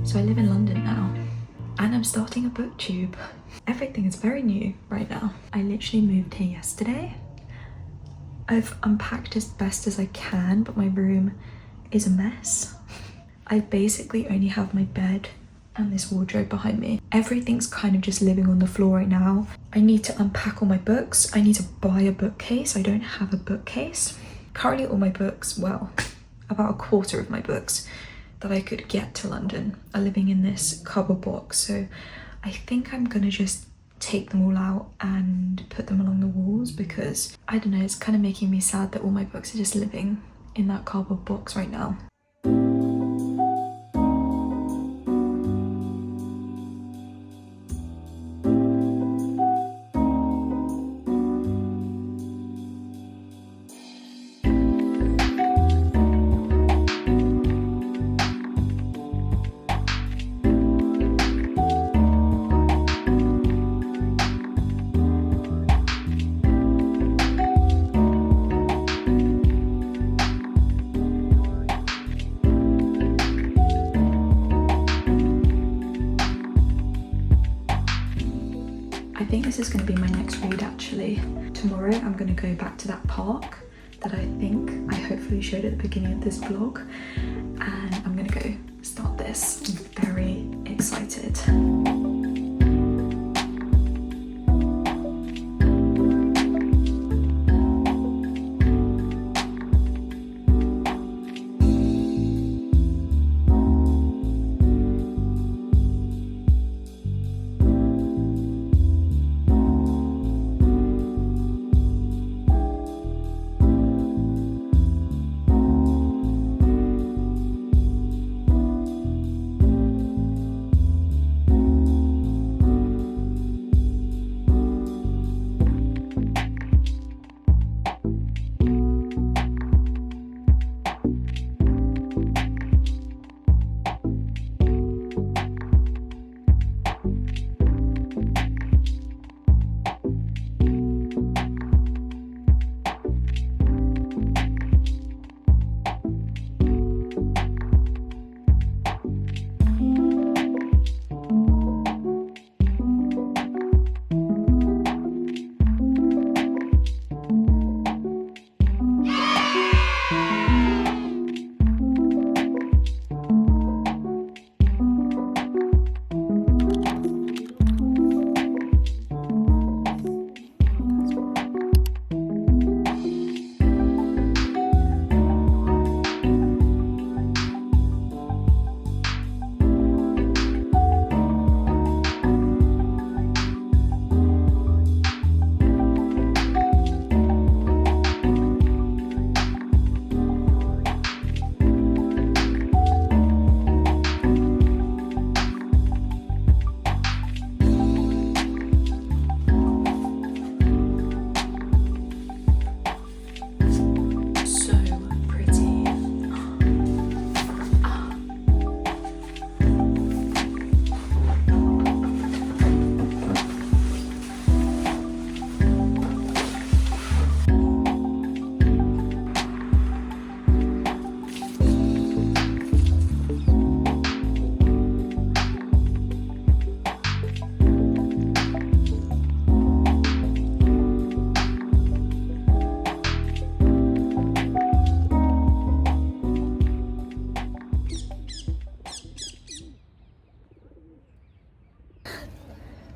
So I live in London now and I'm starting a booktube. Everything is very new right now. I literally moved here yesterday. I've unpacked as best as I can, but my room is a mess. I basically only have my bed and this wardrobe behind me. Everything's kind of just living on the floor right now. I need to unpack all my books. I need to buy a bookcase. I don't have a bookcase. Currently all my books, well, about a quarter of my books that I could get to London are living in this cardboard box. So I think I'm gonna just take them all out and put them along the walls, because I don't know, it's kind of making me sad that all my books are just living in that cardboard box right now. I think this is going to be my next read actually. Tomorrow I'm going to go back to that park that I hopefully showed at the beginning of this vlog, and I'm going to go start this. I'm very excited.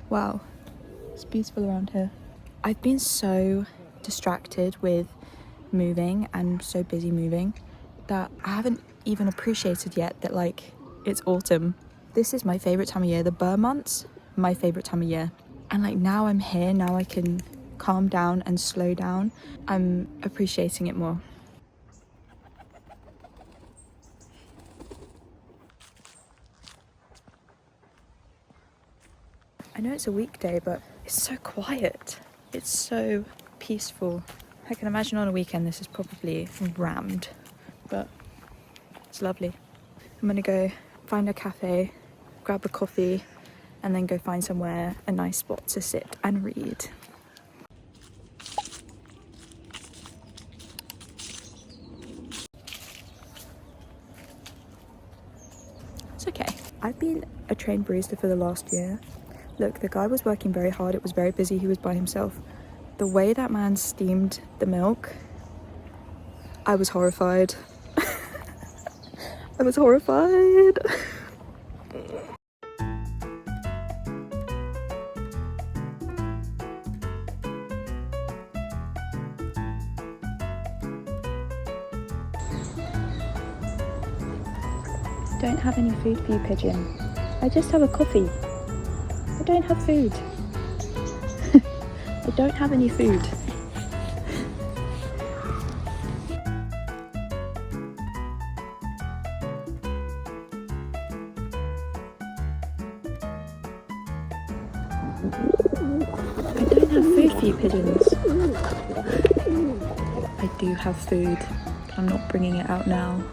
Wow, it's beautiful around here. I've been so distracted with moving and so busy moving that I haven't even appreciated yet that like it's autumn. This is my favorite time of year. The Burr months, my favorite time of year. And like now I'm here, now I can calm down and slow down. I'm appreciating it more. I know it's a weekday, but it's so quiet. It's so peaceful. I can imagine on a weekend this is probably rammed, but it's lovely. I'm gonna go find a cafe, grab a coffee, and then go find somewhere, a nice spot to sit and read. It's okay. I've been a trained barista for the last year. Look, the guy was working very hard. It was very busy. He was by himself. The way that man steamed the milk, I was horrified. I was horrified. Don't have any food for you, pigeon. I just have a coffee. I don't have food. I don't have any food. I don't have food for you, pigeons. I do have food, but I'm not bringing it out now.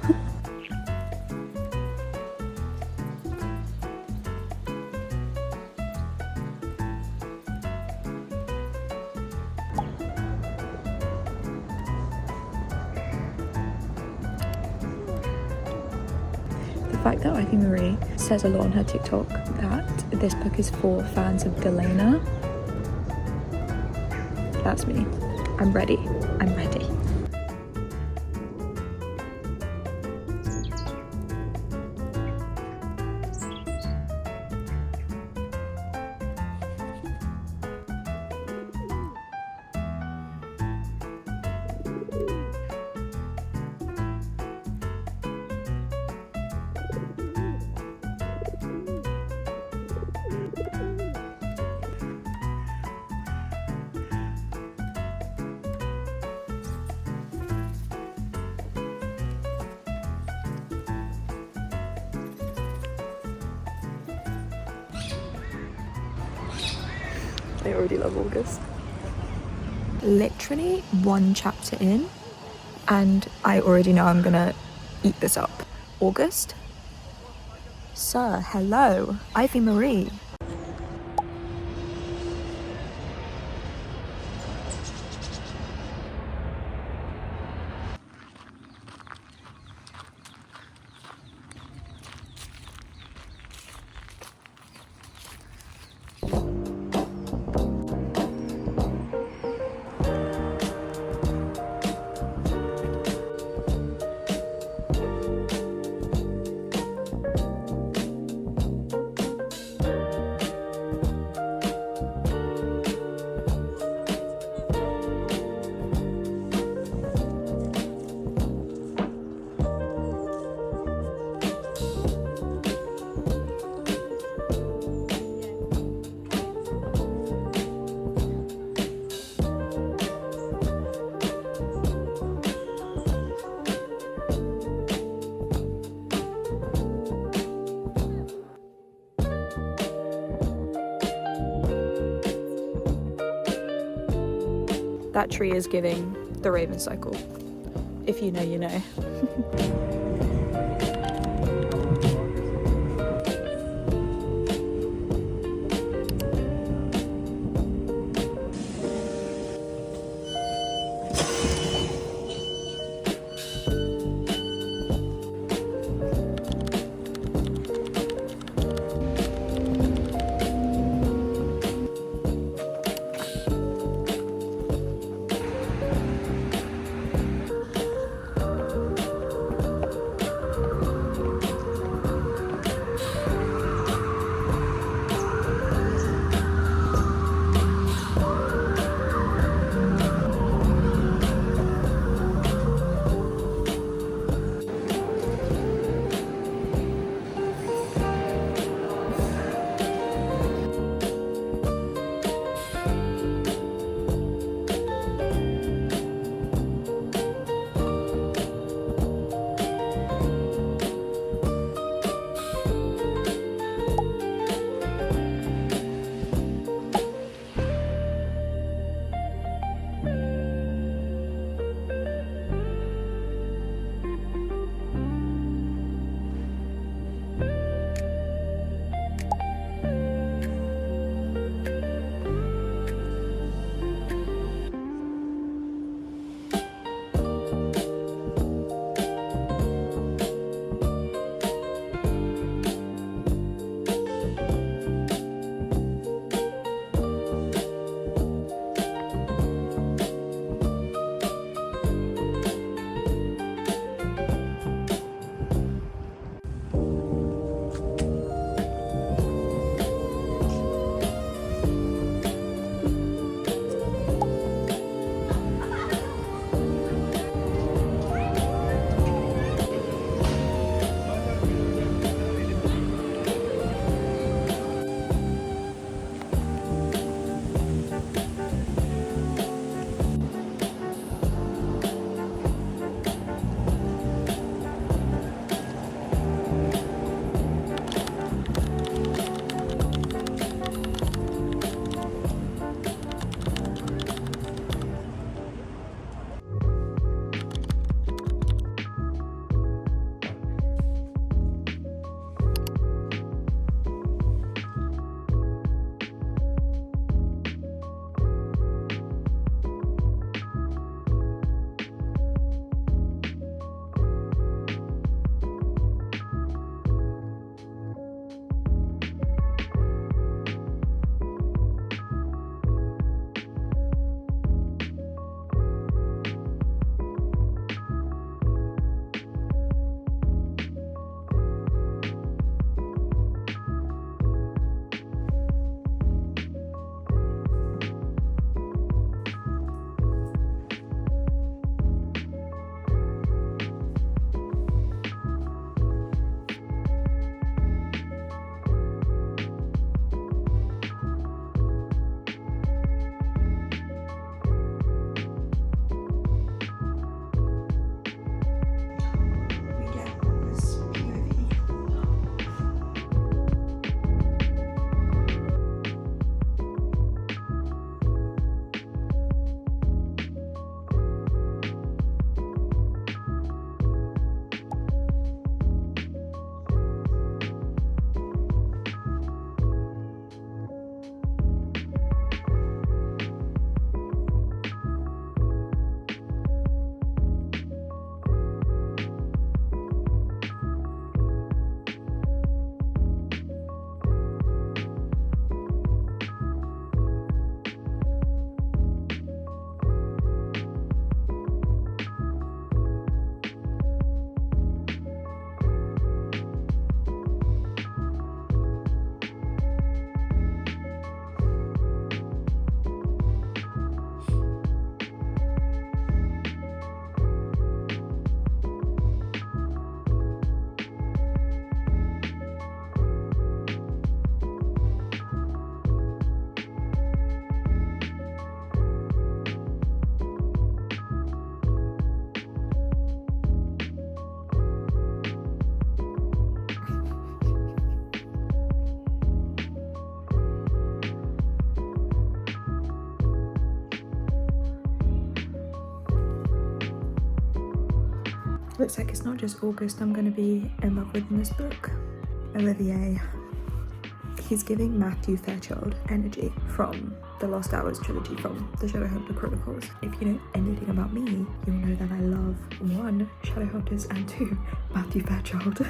The fact that Ivy Marie says a lot on her TikTok that this book is for fans of Delana. That's me. I'm ready. I'm ready. I already love August. Literally one chapter in and I already know I'm gonna eat this up. August? Sir, hello. Ivy Marie. That tree is giving the Raven cycle. If you know, you know. Looks like it's not just August I'm gonna be in love with in this book. Olivier. He's giving Matthew Fairchild energy from the Lost Hours trilogy from the Shadowhunter Chronicles. If you know anything about me, you'll know that I love 1. Shadowhunters and 2. Matthew Fairchild.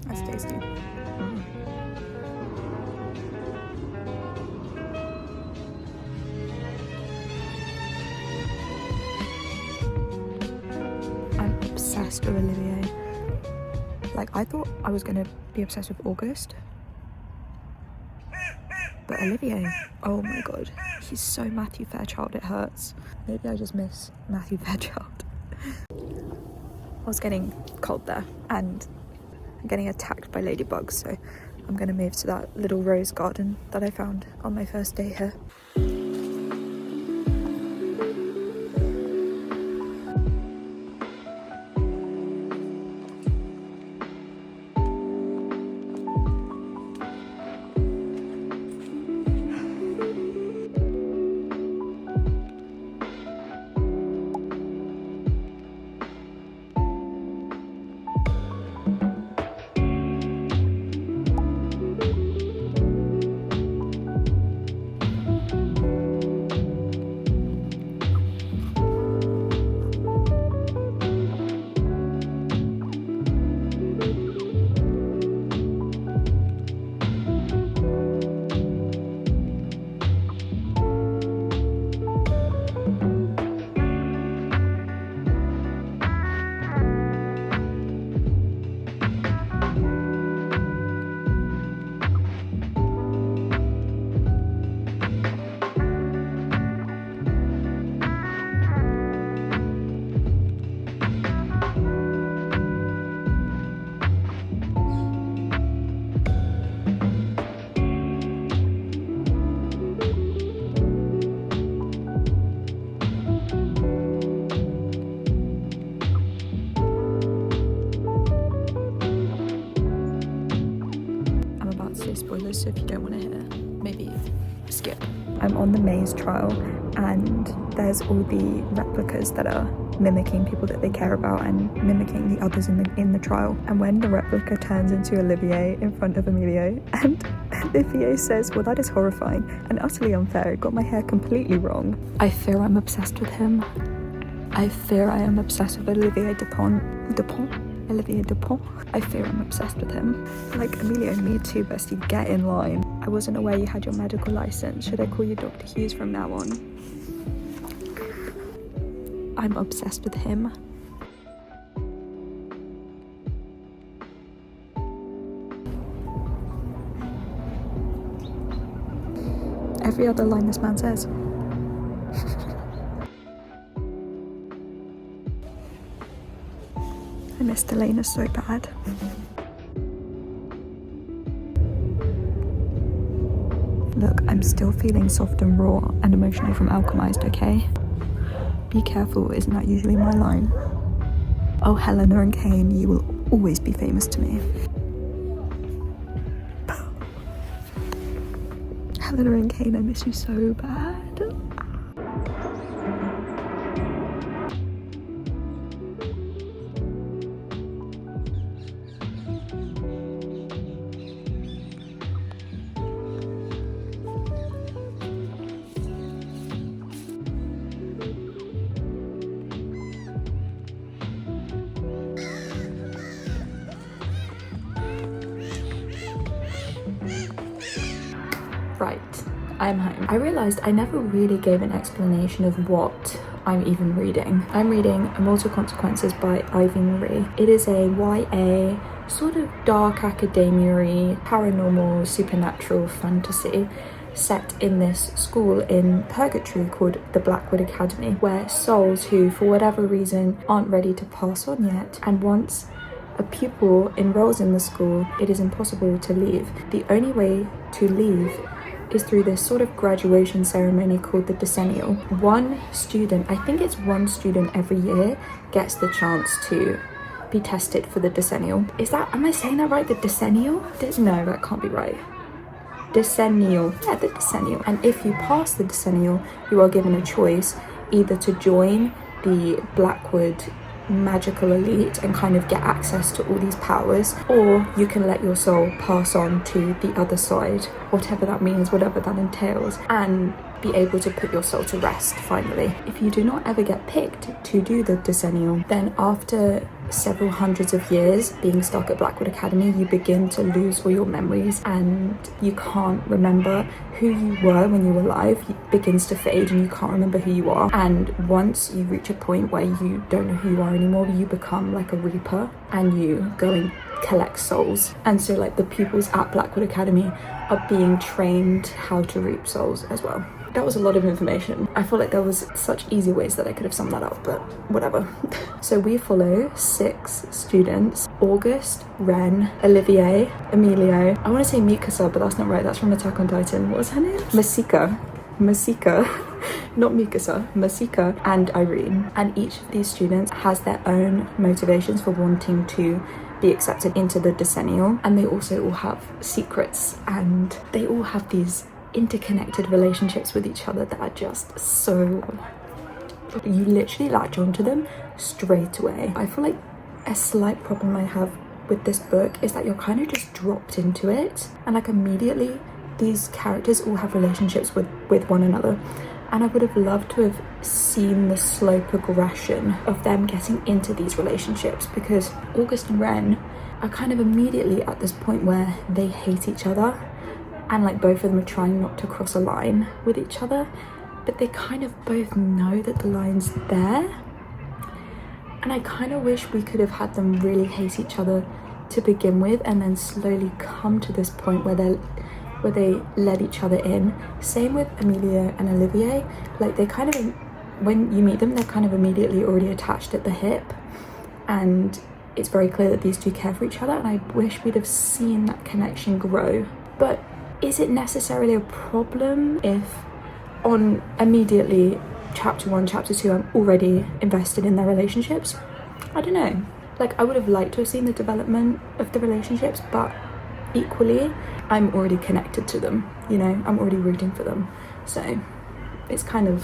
That's tasty. I'm obsessed with Olivier. Like, I thought I was gonna be obsessed with August, but Olivier, oh my god, he's so Matthew Fairchild, it hurts. Maybe I just miss Matthew Fairchild. I was getting cold there and I'm getting attacked by ladybugs, so I'm gonna move to that little rose garden that I found on my first day here. Spoilers, so if you don't want to hear, maybe skip. I'm on the maze trial and there's all the replicas that are mimicking people that they care about and mimicking the others in the trial. And when the replica turns into Olivier in front of Emilio, and Olivier says, well, that is horrifying and utterly unfair, it got my hair completely wrong. I fear I'm obsessed with him. I fear I am obsessed with Olivier Olivier Dupont. I fear I'm obsessed with him. Like, Emilio, me too, bestie, get in line. I wasn't aware you had your medical license. Should I call you Dr. Hughes from now on? I'm obsessed with him. Every other line this man says. I missed Elena so bad. Look, I'm still feeling soft and raw and emotional from Alchemized, okay? Be careful, isn't that usually my line? Oh, Helena and Kane, you will always be famous to me. Helena and Kane, I miss you so bad. Right, I'm home. I realised I never really gave an explanation of what I'm even reading. I'm reading Immortal Consequences by Ivy Marie. It is a YA, sort of dark academia-y, paranormal, supernatural fantasy set in this school in Purgatory called the Blackwood Academy, where souls who, for whatever reason, aren't ready to pass on yet, and once a pupil enrolls in the school, it is impossible to leave. The only way to leave is through this sort of graduation ceremony called the decennial. One student, I think it's one student every year, gets the chance to be tested for the decennial. Am I saying that right? The decennial? No, that can't be right. Decennial. Yeah, the decennial. And if you pass the decennial, you are given a choice either to join the Blackwood magical elite and kind of get access to all these powers, or you can let your soul pass on to the other side, whatever that means, whatever that entails, and be able to put your soul to rest finally. If you do not ever get picked to do the decennial, then after several hundreds of years being stuck at Blackwood Academy, you begin to lose all your memories and you can't remember who you were when you were alive. It begins to fade and you can't remember who you are. And once you reach a point where you don't know who you are anymore, you become like a reaper and you go and collect souls. And so like the pupils at Blackwood Academy are being trained how to reap souls as well. That was a lot of information. I feel like there was such easy ways that I could have summed that up, but whatever. So we follow 6 students: August, Ren, Olivier, Emilio. I want to say Mikasa, but that's not right. That's from Attack on Titan. What was her name? Masika, not Mikasa, Masika, and Irene. And each of these students has their own motivations for wanting to be accepted into the decennial, and they also all have secrets, and they all have these interconnected relationships with each other that are just so, you literally latch onto them straight away. I feel like a slight problem I have with this book is that you're kind of just dropped into it, and like immediately these characters all have relationships with one another, and I would have loved to have seen the slow progression of them getting into these relationships, because August and Ren are kind of immediately at this point where they hate each other, and like both of them are trying not to cross a line with each other, but they kind of both know that the line's there. And I kind of wish we could have had them really hate each other to begin with, and then slowly come to this point where they let each other in. Same with Amelia and Olivier. Like they kind of, when you meet them, they're kind of immediately already attached at the hip, and it's very clear that these two care for each other, and I wish we'd have seen that connection grow. But is it necessarily a problem if on immediately chapter 1, chapter 2, I'm already invested in their relationships? I don't know. Like I would have liked to have seen the development of the relationships, but equally I'm already connected to them, you know, I'm already rooting for them. So it's kind of,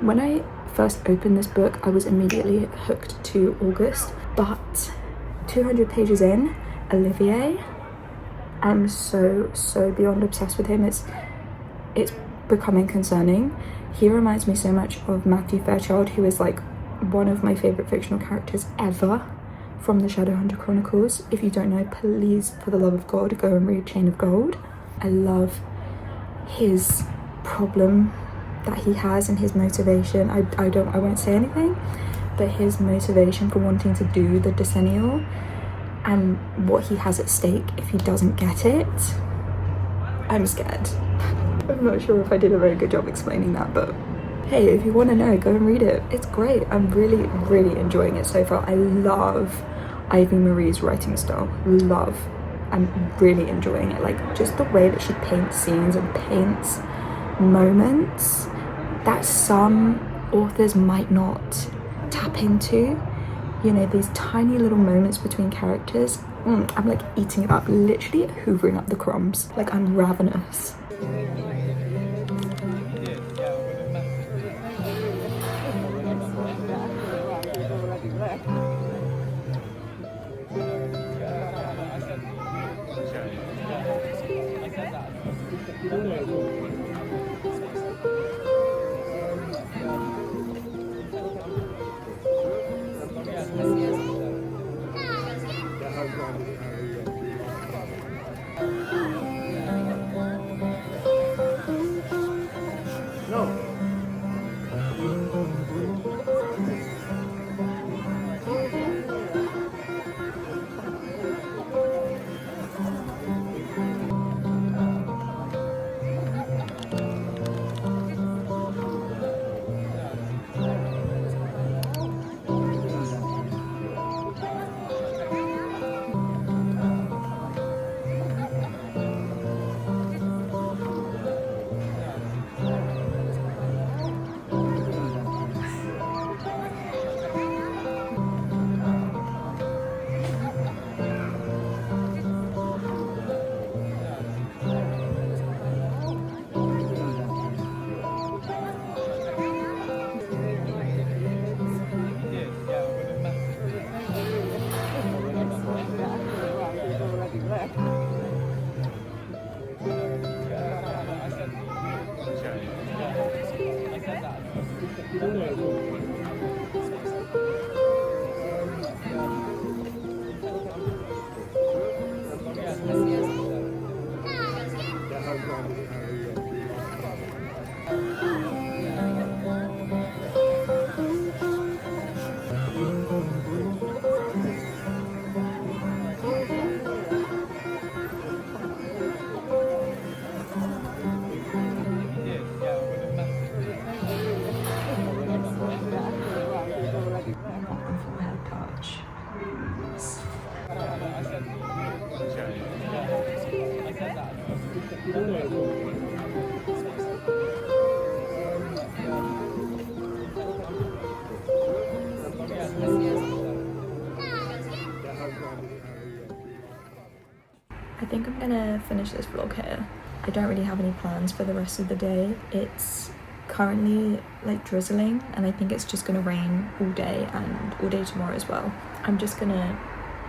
when I first opened this book, I was immediately hooked to August, but 200 pages in, Olivier, I'm so beyond obsessed with him. It's becoming concerning. He reminds me so much of Matthew Fairchild, who is like one of my favorite fictional characters ever from the Shadowhunter Chronicles. If you don't know, please, for the love of God, go and read Chain of Gold. I love his problem that he has and his motivation. I won't say anything, but his motivation for wanting to do the decennial and what he has at stake if he doesn't get it. I'm scared. I'm not sure if I did a very good job explaining that, but hey, if you want to know, go and read it. It's great. I'm really enjoying it so far. I love Ivy Marie's writing style. I'm really enjoying it. Like just the way that she paints scenes and paints moments that some authors might not tap into. You know, these tiny little moments between characters. I'm like eating it up, literally hoovering up the crumbs. Like I'm ravenous. Forehead touch. I think I'm gonna finish this vlog here. I don't really have any plans for the rest of the day. It's currently like drizzling and I think it's just gonna rain all day and all day tomorrow as well. I'm just gonna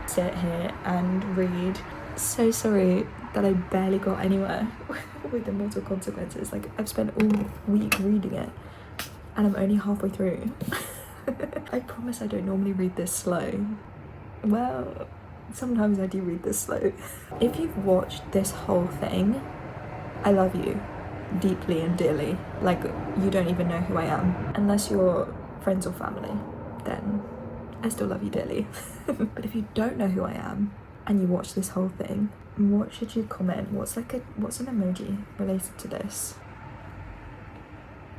sit here and read. So sorry that I barely got anywhere with Immortal Consequences. Like, I've spent all week reading it and I'm only halfway through. I promise I don't normally read this slow. Well, sometimes I do read this slow. If you've watched this whole thing, I love you deeply and dearly. Like, you don't even know who I am. Unless you're friends or family, then I still love you dearly. But if you don't know who I am and you watch this whole thing, what should you comment? What's an emoji related to this?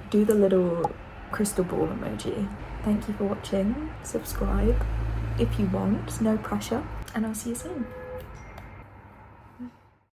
Do the little crystal ball emoji. Thank you for watching. Subscribe if you want, no pressure, and I'll see you soon.